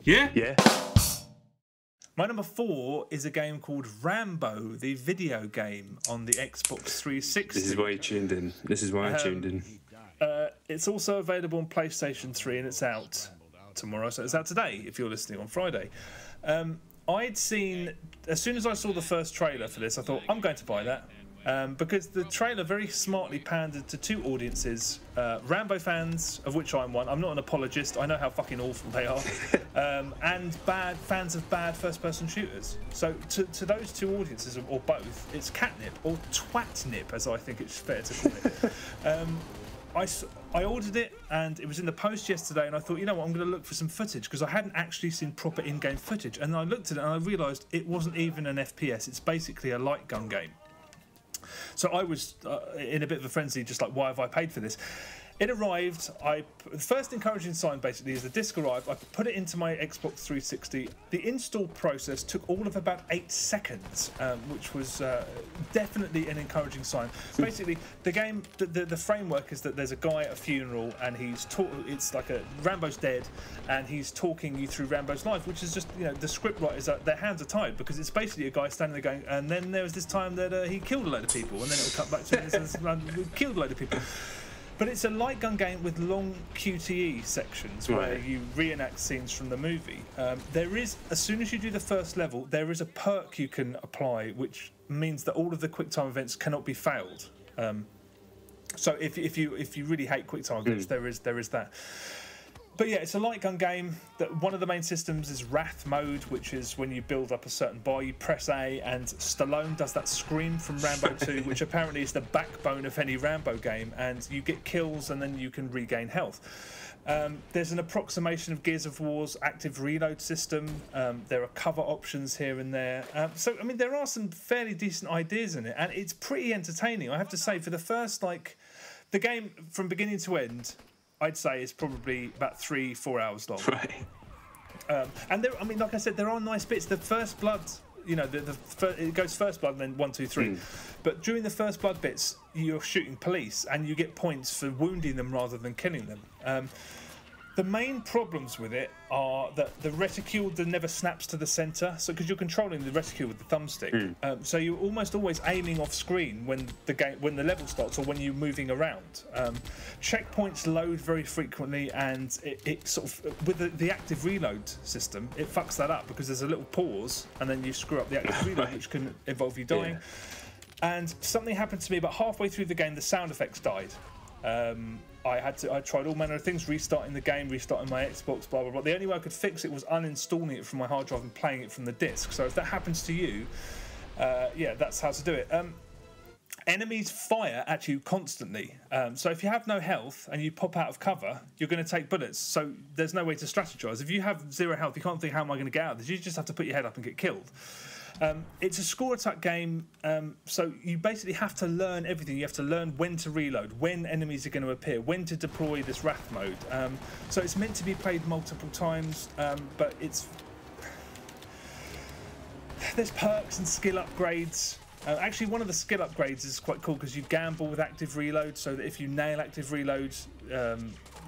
Yeah? Yeah. My number 4 is a game called Rambo, the video game on the Xbox 360. This is why you tuned in. This is why I tuned in. It's also available on PlayStation 3 and it's out tomorrow, so it's out today if you're listening on Friday. I'd seen, as soon as I saw the first trailer for this, I thought, I'm going to buy that. Because the trailer very smartly pandered to two audiences, Rambo fans, of which I'm one. I'm not an apologist, I know how fucking awful they are, and fans of bad first-person shooters. So to those two audiences, or both, it's catnip, or twatnip, as I think it's fair to call it. I ordered it, and it was in the post yesterday, and I thought, you know what, I'm going to look for some footage, because I hadn't actually seen proper in-game footage. And I looked at it, and I realised it wasn't even an FPS, it's basically a light gun game. So I was in a bit of a frenzy, just like, why have I paid for this? It arrived. The first encouraging sign basically is the disc arrived. I put it into my Xbox 360. The install process took all of about 8 seconds, which was definitely an encouraging sign. Basically, the game, the framework is that there's a guy at a funeral and it's like Rambo's dead, and he's talking you through Rambo's life, which is just, you know, the script writers, their hands are tied, because it's basically a guy standing there going, and then there was this time that he killed a load of people, and then it'll cut back to him, killed a load of people. But it's a light gun game with long QTE sections where you reenact scenes from the movie. There is, as soon as you do the first level, there is a perk you can apply, which means that all of the QuickTime events cannot be failed. So if you really hate QuickTime events, there is that. But yeah, it's a light gun game. That one of the main systems is Wrath mode, which is when you build up a certain bar, you press A, and Stallone does that scream from Rambo 2, which apparently is the backbone of any Rambo game, and you get kills and then you can regain health. There's an approximation of Gears of War's active reload system. There are cover options here and there. So, I mean, there are some fairly decent ideas in it, and it's pretty entertaining. I have to say, for the first, the game from beginning to end, I'd say it's probably about 3-4 hours long. Right. And there, I mean, like I said, there are nice bits. The first blood, you know, it goes first blood and then 1, 2, 3. But during the first blood bits, you're shooting police and you get points for wounding them rather than killing them. The main problems with it are that the reticule never snaps to the centre, so because you're controlling the reticule with the thumbstick, so you're almost always aiming off screen when the level starts or when you're moving around. Checkpoints load very frequently, and it sort of, with the active reload system, it fucks that up because there's a little pause and then you screw up the active reload, which can involve you dying. Yeah. And something happened to me about halfway through the game. The sound effects died. I tried all manner of things, restarting the game, restarting my Xbox, blah blah blah. The only way I could fix it was uninstalling it from my hard drive and playing it from the disc. So if that happens to you, yeah, that's how to do it. Enemies fire at you constantly. So if you have no health and you pop out of cover, you're going to take bullets. So there's no way to strategize. If you have 0 health, you can't think, how am I going to get out of this? You just have to put your head up and get killed. It's a score attack game, so you basically have to learn everything. You have to learn when to reload, when enemies are going to appear, when to deploy this Wrath mode. So it's meant to be played multiple times, but there's perks and skill upgrades. Actually, one of the skill upgrades is quite cool because you gamble with active reload, so that if you nail active reload,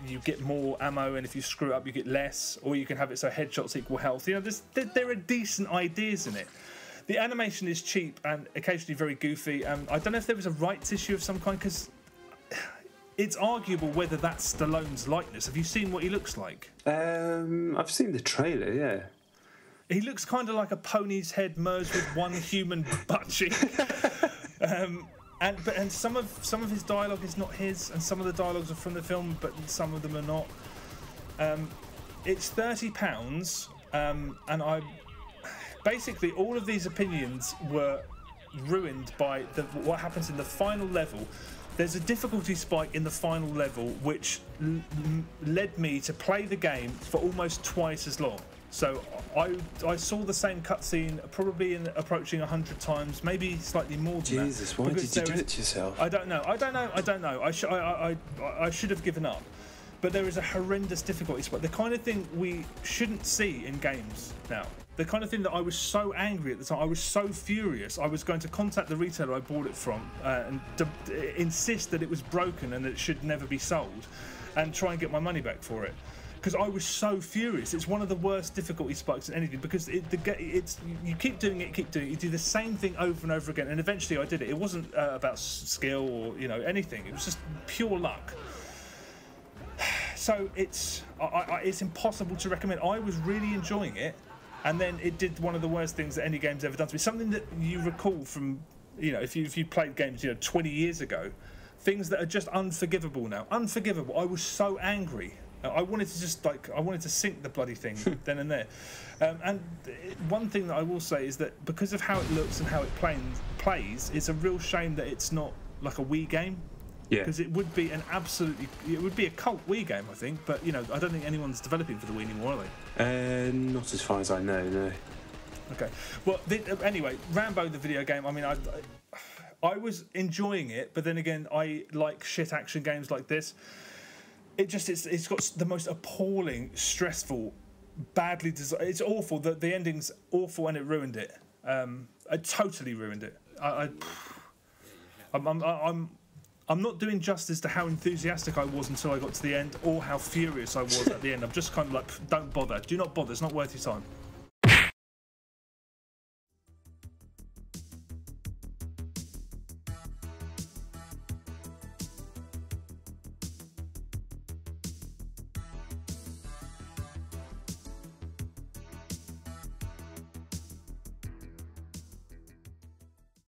you get more ammo, and if you screw it up, you get less. Or you can have it so headshots equal health. You know, there are decent ideas in it. The animation is cheap and occasionally very goofy. I don't know if there was a rights issue of some kind, because it's arguable whether that's Stallone's likeness. Have you seen what he looks like? I've seen the trailer, yeah. He looks kind of like a pony's head merged with one human butt cheek. And some of his dialogue is not his, and some of the dialogues are from the film, but some of them are not. It's £30, and basically all of these opinions were ruined by what happens in the final level. There's a difficulty spike in the final level, which led me to play the game for almost twice as long. So I saw the same cutscene probably approaching 100 times, maybe slightly more than that. Jesus, why did you do it to yourself? I don't know. I should have given up. But there is a horrendous difficulty spike. The kind of thing we shouldn't see in games now. The kind of thing that I was so angry at the time. I was so furious. I was going to contact the retailer I bought it from and insist that it was broken and that it should never be sold, and try and get my money back for it. because I was so furious. It's one of the worst difficulty spikes in anything because you keep doing it, you do the same thing over and over again, and eventually I did it. It wasn't about skill or anything. It was just pure luck. So it's impossible to recommend. I was really enjoying it, and then it did one of the worst things that any game's ever done to me. Something that you recall from if you played games 20 years ago, things that are just unforgivable now. Unforgivable. I was so angry. I wanted to just sink the bloody thing then and there. And one thing that I will say is that because of how it looks and how it plays, it's a real shame that it's not like a Wii game. Yeah. Because it would be it would be a cult Wii game, I think. But I don't think anyone's developing for the Wii anymore, are they? Not as far as I know, no. Okay. Well, anyway, Rambo the video game. I mean, I was enjoying it, but then again, I like shit action games like this. It's got the most appalling, stressful, badly designed. It's awful. The ending's awful, and it ruined it. It totally ruined it. I'm not doing justice to how enthusiastic I was until I got to the end, or how furious I was at the end. I'm just kind of like, don't bother. Do not bother. It's not worth your time.